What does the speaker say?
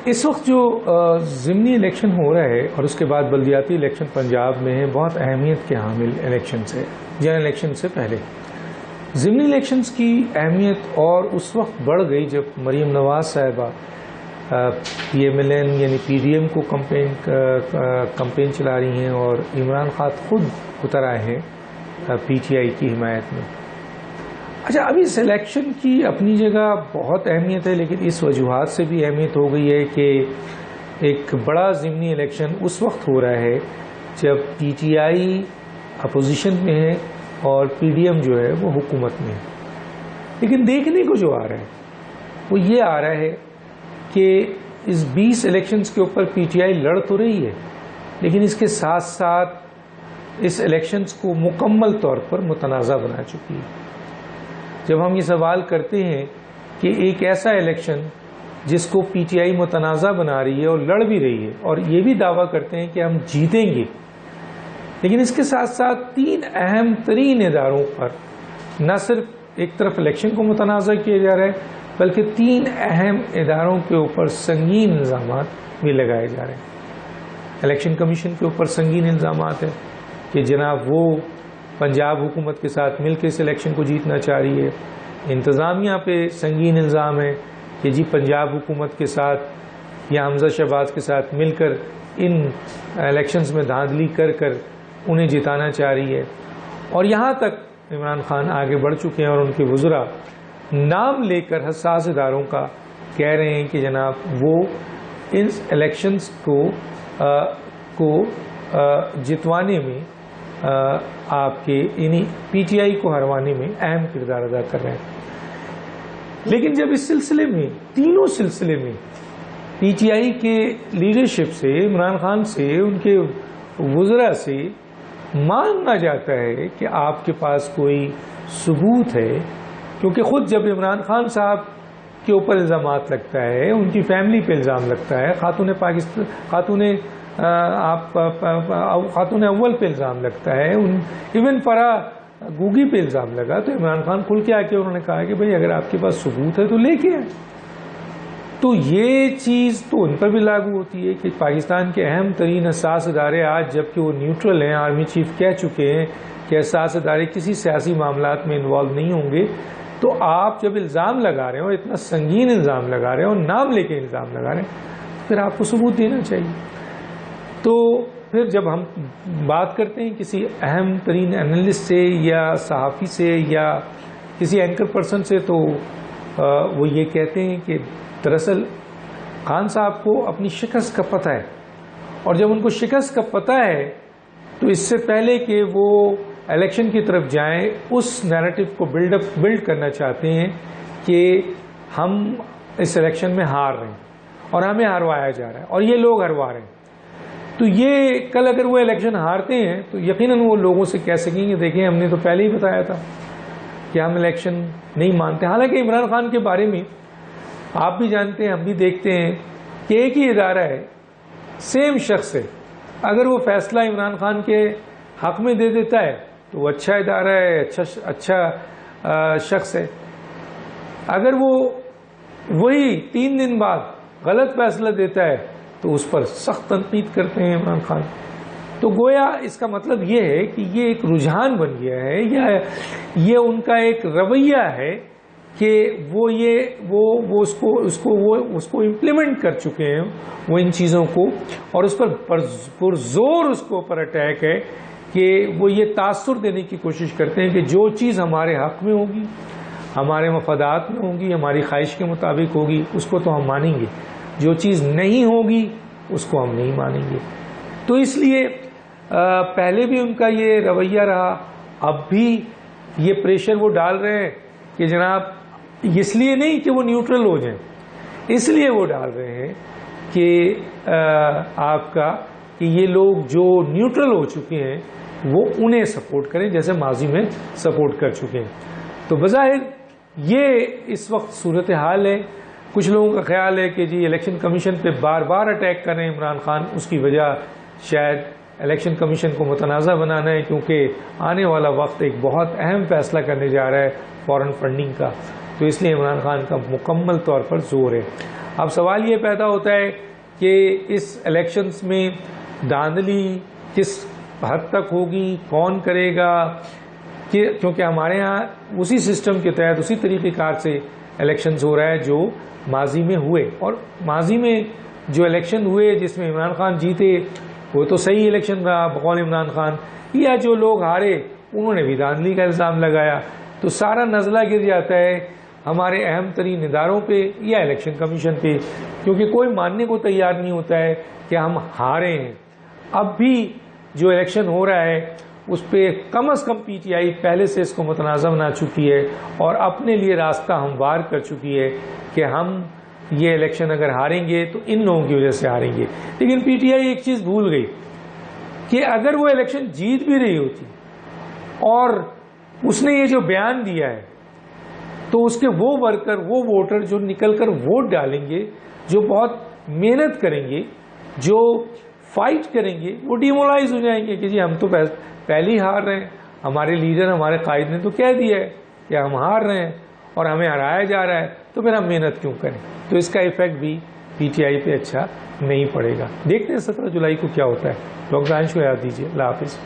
اس وقت جو ضمنی الیکشن ہو رہا ہے اور اس کے بعد بلدیاتی الیکشن پنجاب میں بہت اہمیت کے حامل الیکشن سے جنرل الیکشن سے پہلے ضمنی الیکشنز کی اہمیت اور اس وقت بڑھ گئی جب مریم نواز صاحبہ پی ایم ایل این یعنی پی ڈی ایم کو کمپین چلا رہی ہیں اور عمران خان خود اتر آئے ہیں پی ٹی آئی کی حمایت میں. اچھا، ابھی اس الیکشن کی اپنی جگہ بہت اہمیت ہے، لیکن اس وجوہات سے بھی اہمیت ہو گئی ہے کہ ایک بڑا ضمنی الیکشن اس وقت ہو رہا ہے جب پی ٹی آئی اپوزیشن میں ہے اور پی ڈی ایم جو ہے وہ حکومت میں ہے. لیکن دیکھنے کو جو آ رہا ہے وہ یہ آ رہا ہے کہ اس 20 الیکشنز کے اوپر پی ٹی آئی لڑ تو رہی ہے، لیکن اس کے ساتھ ساتھ اس الیکشنز کو مکمل طور پر متنازع بنا چکی ہے. جب ہم یہ سوال کرتے ہیں کہ ایک ایسا الیکشن جس کو پی ٹی آئی متنازع بنا رہی ہے اور لڑ بھی رہی ہے اور یہ بھی دعویٰ کرتے ہیں کہ ہم جیتیں گے، لیکن اس کے ساتھ ساتھ 3 اہم ترین اداروں پر نہ صرف ایک طرف الیکشن کو متنازع کیا جا رہا ہے بلکہ 3 اہم اداروں کے اوپر سنگین الزامات بھی لگائے جا رہے ہیں. الیکشن کمیشن کے اوپر سنگین الزامات ہیں کہ جناب وہ پنجاب حکومت کے ساتھ مل کے اس الیکشن کو جیتنا چاہ رہی ہے. انتظامیہ پہ سنگین الزام ہے کہ جی پنجاب حکومت کے ساتھ یا حمزہ شہباز کے ساتھ مل کر ان الیکشنز میں دھاندلی کر انہیں جتانا چاہ رہی ہے. اور یہاں تک عمران خان آگے بڑھ چکے ہیں اور ان کے وزراء نام لے کر حساس اداروں کا کہہ رہے ہیں کہ جناب وہ ان الیکشنز کو جتوانے میں آپ کے یعنی پی ٹی آئی کو ہروانے میں اہم کردار ادا کر رہے ہیں. لیکن جب اس سلسلے میں تینوں سلسلے میں پی ٹی آئی کے لیڈرشپ سے عمران خان سے ان کے وزراء سے مانگا جاتا ہے کہ آپ کے پاس کوئی ثبوت ہے، کیونکہ خود جب عمران خان صاحب کے اوپر الزامات لگتا ہے، ان کی فیملی پہ الزام لگتا ہے، خاتون اول پہ الزام لگتا ہے، ایون فرح گوگی پہ الزام لگا، تو عمران خان کھل کے آ کے انہوں نے کہا کہ بھئی اگر آپ کے پاس ثبوت ہے تو لے کے آئیں. تو یہ چیز تو ان پر بھی لاگو ہوتی ہے کہ پاکستان کے اہم ترین حساس ادارے آج جبکہ وہ نیوٹرل ہیں، آرمی چیف کہہ چکے ہیں کہ حساس ادارے کسی سیاسی معاملات میں انوالو نہیں ہوں گے، تو آپ جب الزام لگا رہے ہو، اتنا سنگین الزام لگا رہے ہو، نام لے کے الزام لگا رہے ہیں، پھر آپ کو ثبوت دینا چاہیے. تو پھر جب ہم بات کرتے ہیں کسی اہم ترین انالسٹ سے یا صحافی سے یا کسی اینکر پرسن سے، تو وہ یہ کہتے ہیں کہ دراصل خان صاحب کو اپنی شکست کا پتہ ہے، اور جب ان کو شکست کا پتہ ہے تو اس سے پہلے کہ وہ الیکشن کی طرف جائیں اس نیریٹو کو بلڈ کرنا چاہتے ہیں کہ ہم اس الیکشن میں ہار رہے ہیں اور ہمیں ہروایا جا رہا ہے اور یہ لوگ ہروا رہے ہیں. تو یہ کل اگر وہ الیکشن ہارتے ہیں تو یقیناً وہ لوگوں سے کہہ سکیں گے دیکھیں ہم نے تو پہلے ہی بتایا تھا کہ ہم الیکشن نہیں مانتے. حالانکہ عمران خان کے بارے میں آپ بھی جانتے ہیں، ہم بھی دیکھتے ہیں کہ ایک ہی ادارہ ہے، سیم شخص ہے، اگر وہ فیصلہ عمران خان کے حق میں دے دیتا ہے تو وہ اچھا ادارہ ہے، اچھا شخص ہے. اگر وہ وہی 3 دن بعد غلط فیصلہ دیتا ہے تو اس پر سخت تنقید کرتے ہیں عمران خان. تو گویا اس کا مطلب یہ ہے کہ یہ ایک رجحان بن گیا ہے یا یہ ان کا ایک رویہ ہے کہ وہ اس کو امپلیمنٹ کر چکے ہیں وہ ان چیزوں کو، اور اس پر پرزور اس کو پر اٹیک ہے کہ وہ یہ تاثر دینے کی کوشش کرتے ہیں کہ جو چیز ہمارے حق میں ہوگی، ہمارے مفادات میں ہوگی، ہماری خواہش کے مطابق ہوگی، اس کو تو ہم مانیں گے، جو چیز نہیں ہوگی اس کو ہم نہیں مانیں گے. تو اس لیے پہلے بھی ان کا یہ رویہ رہا، اب بھی یہ پریشر وہ ڈال رہے ہیں کہ جناب اس لیے نہیں کہ وہ نیوٹرل ہو جائیں، اس لیے وہ ڈال رہے ہیں کہ آپ کا کہ یہ لوگ جو نیوٹرل ہو چکے ہیں وہ انہیں سپورٹ کریں جیسے ماضی میں سپورٹ کر چکے ہیں. تو بظاہر یہ اس وقت صورتحال ہے. کچھ لوگوں کا خیال ہے کہ جی الیکشن کمیشن پہ بار بار اٹیک کر رہے ہیں عمران خان، اس کی وجہ شاید الیکشن کمیشن کو متنازع بنانا ہے، کیونکہ آنے والا وقت ایک بہت اہم فیصلہ کرنے جا رہا ہے فارن فنڈنگ کا، تو اس لیے عمران خان کا مکمل طور پر زور ہے. اب سوال یہ پیدا ہوتا ہے کہ اس الیکشنز میں دھاندلی کس حد تک ہوگی، کون کرے گا، کیونکہ ہمارے ہاں اسی سسٹم کے تحت اسی طریقہ کار سے الیکشنز ہو رہا ہے جو ماضی میں ہوئے، اور ماضی میں جو الیکشن ہوئے جس میں عمران خان جیتے وہ تو صحیح الیکشن رہا بقول عمران خان، یا جو لوگ ہارے انہوں نے بھی دھاندلی کا الزام لگایا، تو سارا نزلہ گر جاتا ہے ہمارے اہم ترین اداروں پہ یا الیکشن کمیشن پہ، کیونکہ کوئی ماننے کو تیار نہیں ہوتا ہے کہ ہم ہارے ہیں۔ اب بھی جو الیکشن ہو رہا ہے اس پہ کم از کم پی ٹی آئی پہلے سے اس کو متنازع بنا چکی ہے اور اپنے لیے راستہ ہموار کر چکی ہے کہ ہم یہ الیکشن اگر ہاریں گے تو ان لوگوں کی وجہ سے ہاریں گے۔ لیکن پی ٹی آئی ایک چیز بھول گئی کہ اگر وہ الیکشن جیت بھی رہی ہوتی اور اس نے یہ جو بیان دیا ہے تو اس کے وہ ورکر، وہ ووٹر جو نکل کر ووٹ ڈالیں گے، جو بہت محنت کریں گے، جو فائٹ کریں گے، وہ ڈیمورلائز ہو جائیں گے کہ جی ہم تو پہلے ہی ہار رہے ہیں، ہمارے لیڈر ہمارے قائد نے تو کہہ دیا ہے کہ ہم ہار رہے ہیں اور ہمیں ہرایا جا رہا ہے، تو پھر ہم محنت کیوں کریں؟ تو اس کا ایفیکٹ بھی پی ٹی آئی پہ اچھا نہیں پڑے گا۔ دیکھتے ہیں 17 جولائی کو کیا ہوتا ہے۔ ڈاکٹر انشو یاد دیجیے۔ اللہ حافظ۔